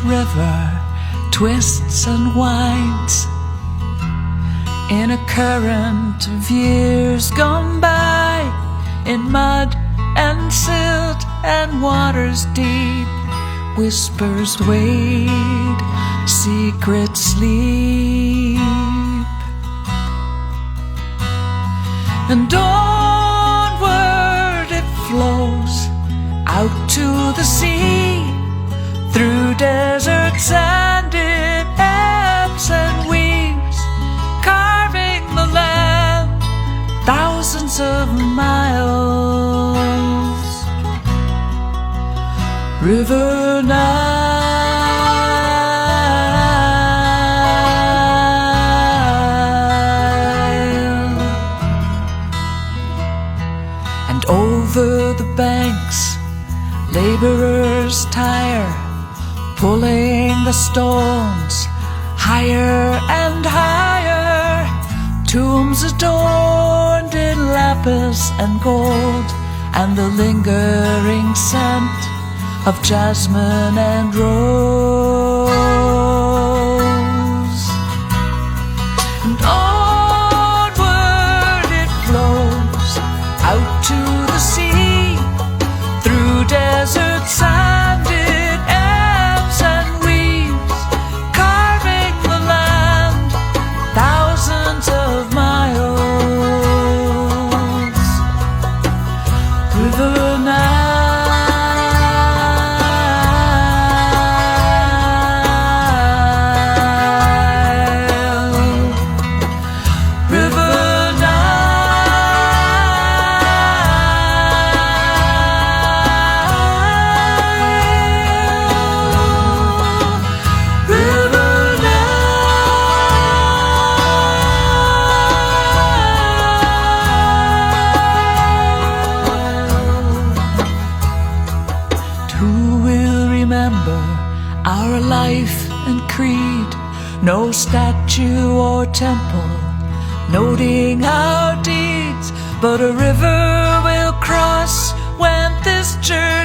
river twists and winds in a current of years gone by, in mud and silt and waters deep. Whispers wade, secrets sleep, and onward it flows out to the sea, through deserts and it ebbs and weaves, carving the land thousands of miles. River Nile, and over the banks laborers tire, pulling the stones higher and higher. Tombs adorned in lapis and gold, and the lingering scent of jasmine and rose. And onward it flows out to the sea, through deserts and it ebbs and weaves, carving the land thousands of miles. River Nile, our life and creed, no statue or temple noting our deeds, but a river we'll cross when this journey